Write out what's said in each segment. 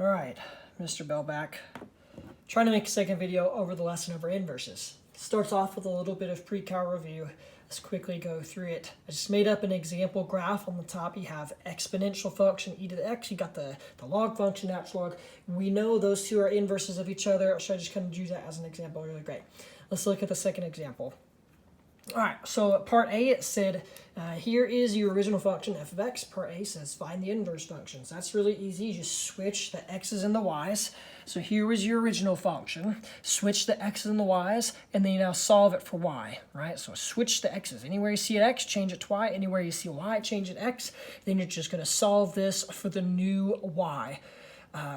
All right, Mr. Bellback. Trying to make a second video over the lesson over inverses. Starts off with a little bit of pre-cal review. Let's quickly go through it. I just made up an example graph. On the top you have exponential function e to the x. You got the log function, natural log. We know those two are inverses of each other, so I just kind of use that as an example. Really great. Let's look at the second example. All right, so part A, it said, here is your original function, f of x. Part A says, find the inverse functions. That's really easy. You just switch the x's and the y's. So here was your original function. Switch the x's and the y's, and then you now solve it for y, right? So switch the x's. Anywhere you see an x, change it to y. Anywhere you see a y, change it to x. Then you're just going to solve this for the new y.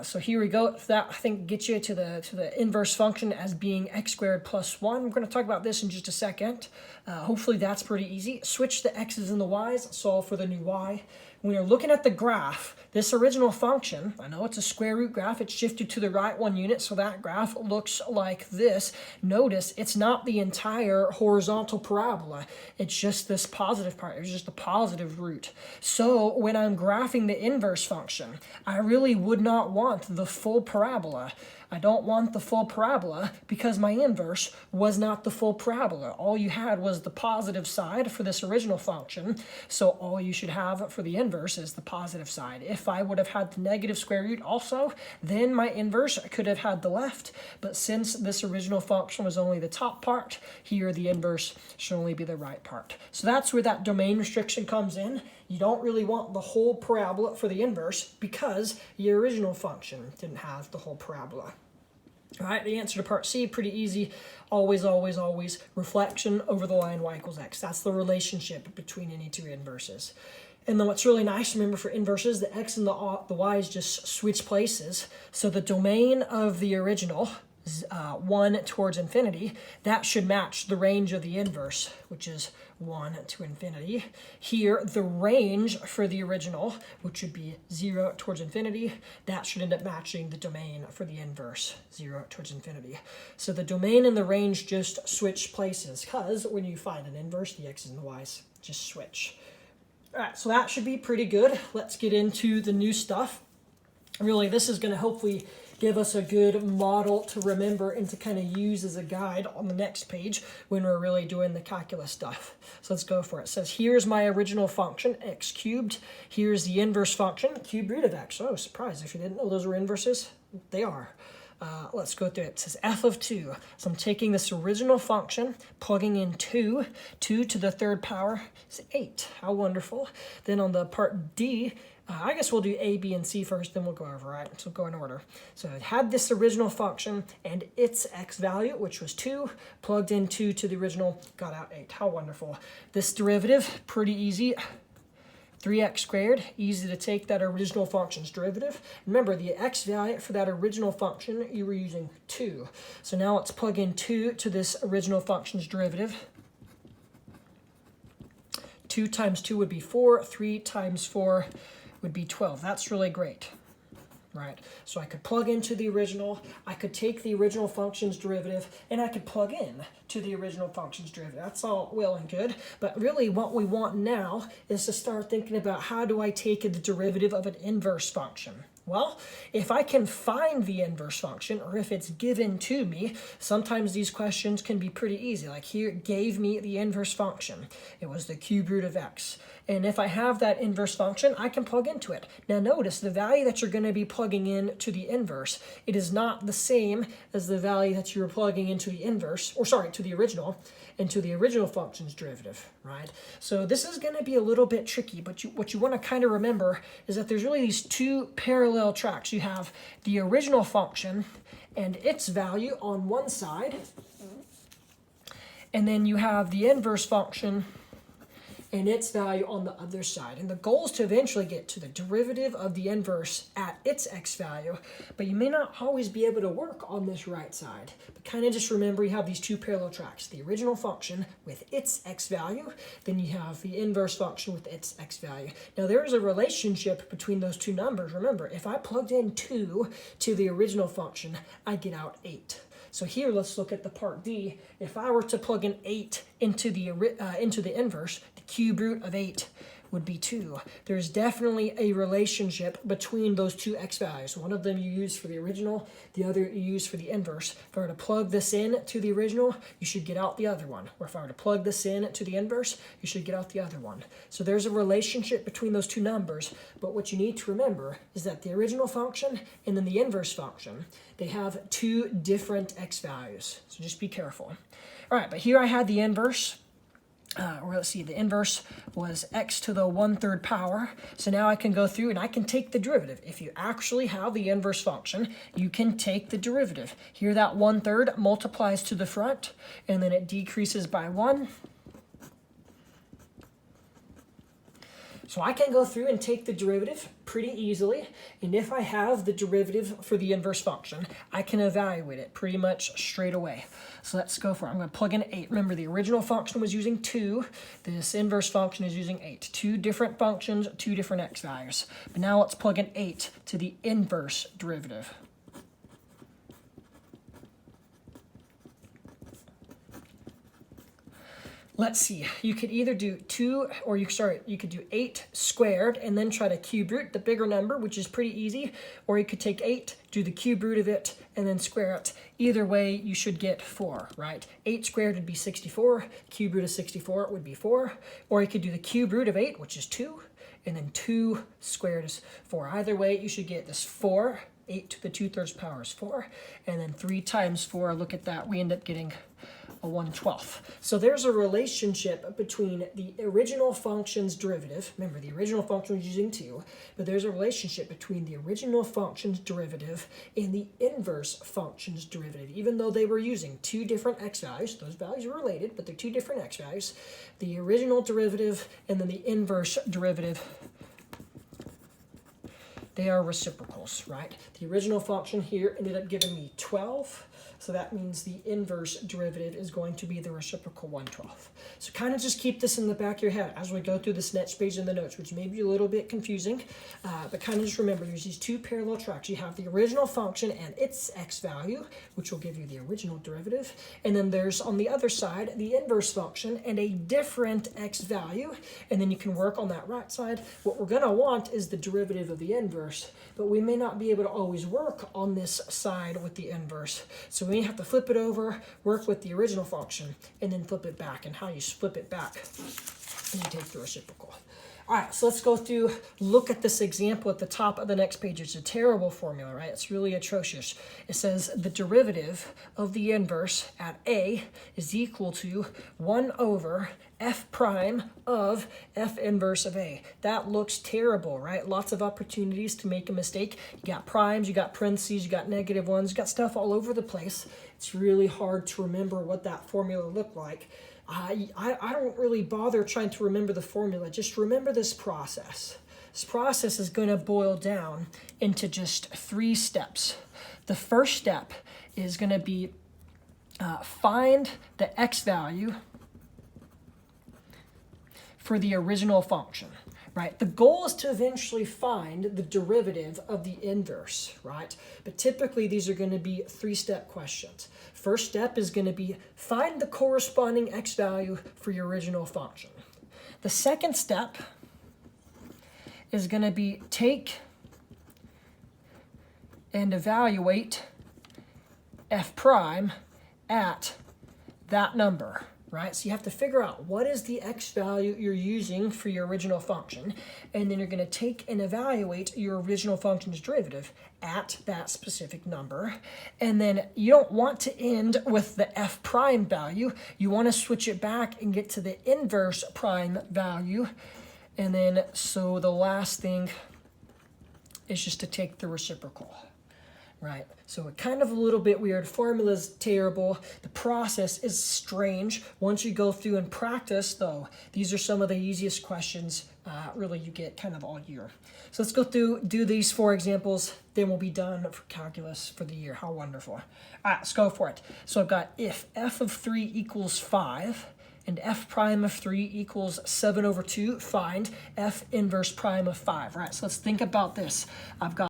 So here we go. That, I think, gets you to the inverse function as being x squared plus 1. We're going to talk about this in just a second. Hopefully that's pretty easy. Switch the x's and the y's, solve for the new y. When you're looking at the graph, this original function, I know it's a square root graph, it's shifted to the right 1 unit, so that graph looks like this. Notice it's not the entire horizontal parabola, it's just this positive part, it's just the positive root. So when I'm graphing the inverse function, I really would not want the full parabola. I don't want the full parabola because my inverse was not the full parabola. All you had was the positive side for this original function, so all you should have for the inverse is the positive side. If I would have had the negative square root also, then my inverse could have had the left, but since this original function was only the top part, here the inverse should only be the right part. So that's where that domain restriction comes in. You don't really want the whole parabola for the inverse because your original function didn't have the whole parabola. All right, the answer to part C, pretty easy. Always, always, always reflection over the line y equals x. That's the relationship between any two inverses. And then what's really nice, remember for inverses, the x and the y's just switch places. So the domain of the original, 1 towards infinity, that should match the range of the inverse, which is 1 to infinity. Here, the range for the original, which would be 0 towards infinity, that should end up matching the domain for the inverse, 0 towards infinity. So the domain and the range just switch places, because when you find an inverse, the x's and the y's just switch. All right, so that should be pretty good. Let's get into the new stuff. Really, this is going to hopefully give us a good model to remember and to kind of use as a guide on the next page when we're really doing the calculus stuff. So let's go for it. It says, here's my original function, x cubed. Here's the inverse function, cube root of x. Oh, surprise, if you didn't know those were inverses, they are. Let's go through it. It says f of 2. So I'm taking this original function, plugging in 2. 2 to the third power is 8. How wonderful. Then on the part D, I guess we'll do A, B, and C first, then we'll go over, right? So go in order. So it had this original function and its x value, which was 2, plugged in 2 to the original, got out 8. How wonderful. This derivative, pretty easy. 3x squared, easy to take that original function's derivative. Remember, the x value for that original function, you were using 2. So now let's plug in 2 to this original function's derivative. 2 times 2 would be 4. 3 times 4 would be 12. That's really great, right? So I could plug into the original, I could take the original function's derivative, and I could plug in to the original function's derivative. That's all well and good, but really what we want now is to start thinking about how do I take the derivative of an inverse function? Well, if I can find the inverse function, or if it's given to me, sometimes these questions can be pretty easy. Like here, it gave me the inverse function. It was the cube root of x. And if I have that inverse function, I can plug into it. Now notice, the value that you're going to be plugging in to the inverse, it is not the same as the value that you're plugging into the inverse, or sorry, to the original, into the original function's derivative, right? So this is going to be a little bit tricky, but what you want to kind of remember is that there's really these two parallel tracks. You have the original function and its value on one side, and then you have the inverse function and its value on the other side. And the goal is to eventually get to the derivative of the inverse at its x value, but you may not always be able to work on this right side. But kind of just remember you have these two parallel tracks, the original function with its x value, then you have the inverse function with its x value. Now there is a relationship between those two numbers. Remember, if I plugged in 2 to the original function, I get out 8. So here, let's look at the part D. If I were to plug in 8 into the inverse, the cube root of 8 would be 2. There's definitely a relationship between those two x values. One of them you use for the original, the other you use for the inverse. If I were to plug this in to the original, you should get out the other one. Or if I were to plug this in to the inverse, you should get out the other one. So there's a relationship between those two numbers, but what you need to remember is that the original function and then the inverse function, they have two different x values. So just be careful. All right, but here I had the inverse. Or let's see, the inverse was x to the 1/3 power. So now I can go through and I can take the derivative. If you actually have the inverse function, you can take the derivative. Here that 1/3 multiplies to the front, and then it decreases by 1. So I can go through and take the derivative pretty easily, and if I have the derivative for the inverse function, I can evaluate it pretty much straight away. So let's go for it. I'm going to plug in 8. Remember, the original function was using 2. This inverse function is using 8. Two different functions, two different x values. But now let's plug in 8 to the inverse derivative. Let's see, you could either do 2, or you could do 8 squared and then try to cube root the bigger number, which is pretty easy, or you could take 8, do the cube root of it, and then square it. Either way, you should get 4, right? 8 squared would be 64, cube root of 64 would be 4, or you could do the cube root of 8, which is 2, and then 2 squared is 4. Either way, you should get this 4, 8 to the 2/3 power is 4, and then 3 times 4, look at that, we end up getting a 1/12. So there's a relationship between the original function's derivative. Remember, the original function was using 2, but there's a relationship between the original function's derivative and the inverse function's derivative. Even though they were using two different x values, those values are related, but they're two different x values. The original derivative and then the inverse derivative, they are reciprocals, right? The original function here ended up giving me 12. So that means the inverse derivative is going to be the reciprocal 1/12. So kind of just keep this in the back of your head as we go through this next page in the notes, which may be a little bit confusing, but kind of just remember there's these two parallel tracks. You have the original function and its x value, which will give you the original derivative, and then there's on the other side the inverse function and a different x value, and then you can work on that right side. What we're going to want is the derivative of the inverse, but we may not be able to always work on this side with the inverse. So we have to flip it over, work with the original function, and then flip it back. And how you flip it back is you take the reciprocal. All right, so let's go through, look at this example at the top of the next page. It's a terrible formula, right? It's really atrocious. It says the derivative of the inverse at A is equal to 1 over f prime of f inverse of A. That looks terrible, right? Lots of opportunities to make a mistake. You got primes, you got parentheses, you got negative ones, you got stuff all over the place. It's really hard to remember what that formula looked like. I don't really bother trying to remember the formula. Just remember this process. This process is going to boil down into just 3 steps. The first step is going to be find the x value for the original function, right? The goal is to eventually find the derivative of the inverse, right? But typically these are going to be 3-step questions. First step is going to be find the corresponding x value for your original function. The second step is going to be take and evaluate f prime at that number, right? So you have to figure out what is the x value you're using for your original function, and then you're going to take and evaluate your original function's derivative at that specific number. And then you don't want to end with the f prime value. You want to switch it back and get to the inverse prime value. And then, so the last thing is just to take the reciprocal. Right, so kind of a little bit weird. Formula's terrible. The process is strange. Once you go through and practice, though, these are some of the easiest questions really you get kind of all year. So let's go through, do these 4 examples, then we'll be done for calculus for the year. How wonderful. All right, let's go for it. So I've got if f of 3 equals 5, and f prime of 3 equals 7 over 2, find f inverse prime of 5. Right, so let's think about this. I've got